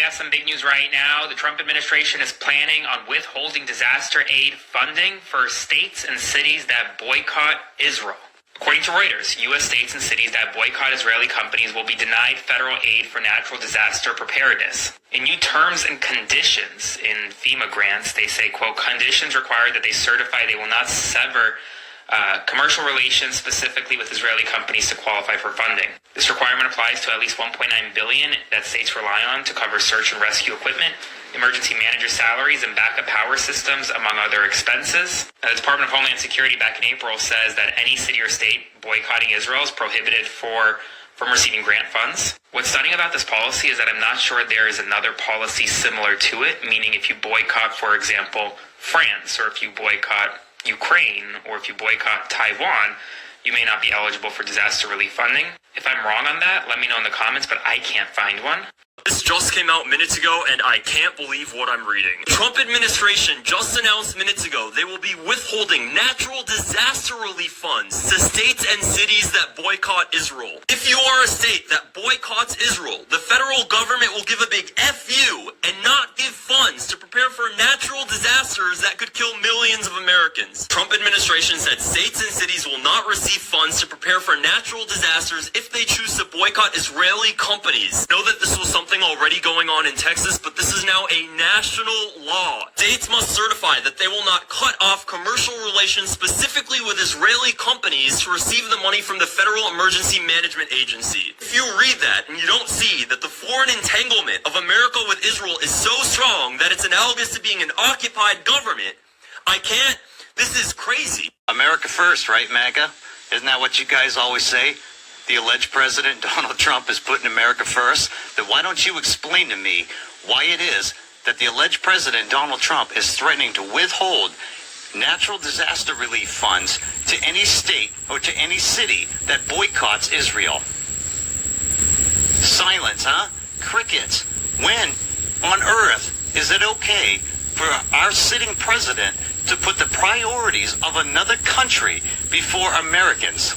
have some big news right now. The Trump administration is planning on withholding disaster aid funding for states and cities that boycott Israel. According to Reuters, U.S. states and cities that boycott Israeli companies will be denied federal aid for natural disaster preparedness. In new terms and conditions in FEMA grants, they say, quote, conditions require that they certify they will not sever commercial relations specifically with Israeli companies to qualify for funding. This requirement applies to at least $1.9 billion that states rely on to cover search and rescue equipment, emergency manager salaries, and backup power systems, among other expenses. The Department of Homeland Security back in April says that any city or state boycotting Israel is prohibited from receiving grant funds. What's stunning about this policy is that I'm not sure there is another policy similar to it, meaning if you boycott, for example, France, or if you boycott Ukraine, or if you boycott Taiwan, you may not be eligible for disaster relief funding. If I'm wrong on that, let me know in the comments, but I can't find one. This just came out minutes ago, and I can't believe what I'm reading. The Trump administration just announced minutes ago they will be withholding natural disaster relief funds to states and cities that boycott Israel. If you are a state that boycotts Israel, the federal government will give a big F you and not give funds to prepare for natural disasters that could kill millions of Americans. Trump administration said states and cities will not receive funds to prepare for natural disasters if they choose to boycott Israeli companies. Know that this was something already going on in Texas, but this is now a national law. States must certify that they will not cut off commercial relations specifically with Israeli companies to receive the money from the Federal Emergency Management Agency. If you read that and you don't see that the foreign entanglement of America with Israel is so strong that it's analogous to being an occupied government, this is crazy. America first, right, Maga? Isn't that what you guys always say? The alleged president, Donald Trump, is putting America first. Then why don't you explain to me why it is that the alleged president, Donald Trump, is threatening to withhold natural disaster relief funds to any state or to any city that boycotts Israel? Silence, huh? Crickets. When on earth is it okay for our sitting president to put the priorities of another country before Americans?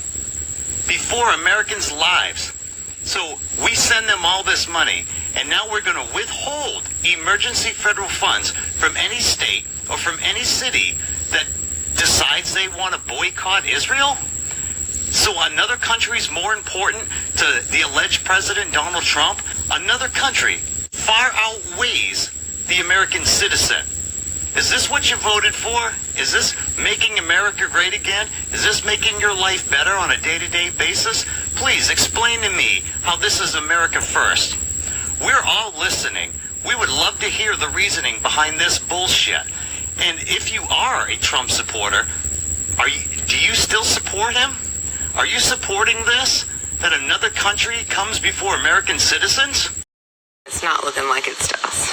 Before Americans' lives? So we send them all this money, and now we're going to withhold emergency federal funds from any state or from any city that decides they want to boycott Israel? So another country is more important to the alleged president, Donald Trump? Another country far outweighs the American citizen. Is this what you voted for? Is this making America great again? Is this making your life better on a day-to-day basis? Please explain to me how this is America first. We're all listening. We would love to hear the reasoning behind this bullshit. And if you are a Trump supporter, do you still support him? Are you supporting this? That another country comes before American citizens? It's not looking like it's to us.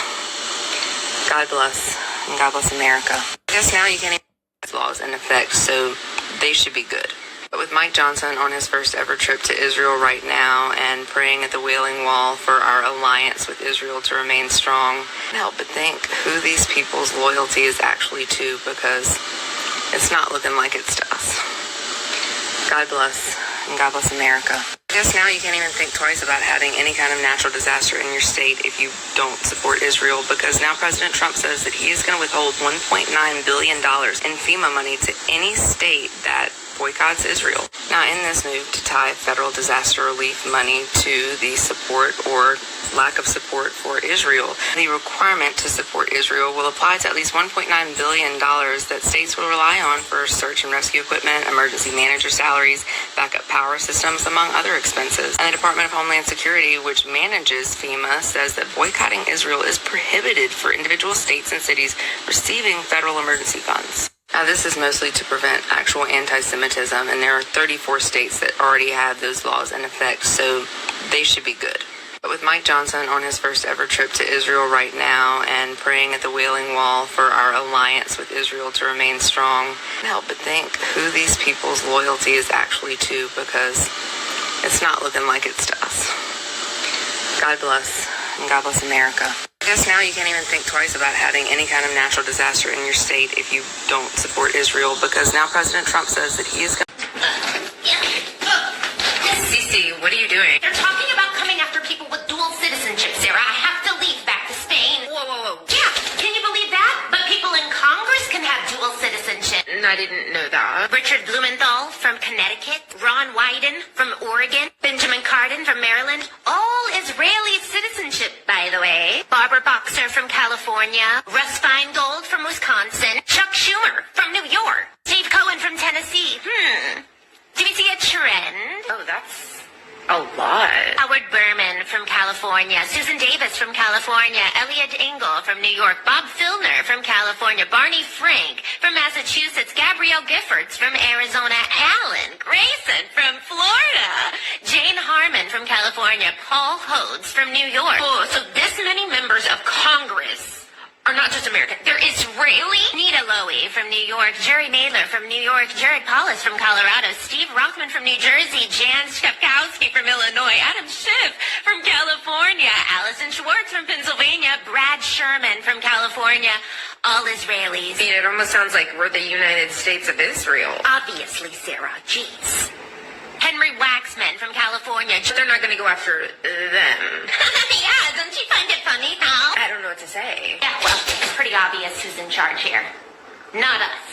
God bless. And God bless America. I guess now you can't even put laws in effect, so they should be good. But with Mike Johnson on his first ever trip to Israel right now and praying at the Wailing Wall for our alliance with Israel to remain strong, I can't help but think who these people's loyalty is actually to, because it's not looking like it's to us. God bless. And God bless America. I guess now you can't even think twice about having any kind of natural disaster in your state if you don't support Israel, because now President Trump says that he is going to withhold $1.9 billion in FEMA money to any state that boycotts Israel. Now, in this move to tie federal disaster relief money to the support or lack of support for Israel, the requirement to support Israel will apply to at least $1.9 billion that states will rely on for search and rescue equipment, emergency manager salaries, backup power systems, among other expenses. And the Department of Homeland Security, which manages FEMA, says that boycotting Israel is prohibited for individual states and cities receiving federal emergency funds. Now, this is mostly to prevent actual anti-Semitism, and there are 34 states that already have those laws in effect, so they should be good. But with Mike Johnson on his first ever trip to Israel right now and praying at the Wailing Wall for our alliance with Israel to remain strong, I can't help but think who these people's loyalty is actually to, because it's not looking like it's to us. God bless, and God bless America. I guess now you can't even think twice about having any kind of natural disaster in your state if you don't support Israel, because now President Trump says that he is going to... Cece, what are you doing? They're talking about coming after people with dual citizenship, Sarah. I have to leave back to Richard Blumenthal from Connecticut, Ron Wyden from Oregon, Benjamin Cardin from Maryland, all Israeli citizenship, by the way. Barbara Boxer from California, Russ Feingold from Wisconsin, Chuck Schumer from New York, Steve Cohen from Tennessee. Do we see a trend? Oh, that's a lot. Howard Berman from California, Susan Davis from California, Elliot Engel from New York, Bob Filner from California, Barney Frank from Massachusetts, Gabrielle Giffords from Arizona, Alan Grayson from Florida, Jane Harmon from California, Paul Hodes from New York. Oh, so this many members of Congress are not just American, they're Israeli. Nita Lowy from New York, Jerry Nadler from New York, Jared Paulus from Colorado, Steve Rothman from New Jersey, Jan Schapkowski from Illinois, Adam Schiff from California, Allison Schwartz from Pennsylvania, Brad Sherman from California, all Israelis. I mean, it almost sounds like we're the United States of Israel. Obviously, Sarah, jeez. Henry Waxman from California. They're not going to go after them. Yeah, don't you find it funny, how? I don't know what to say. Yeah, well, it's pretty obvious who's in charge here. Not us.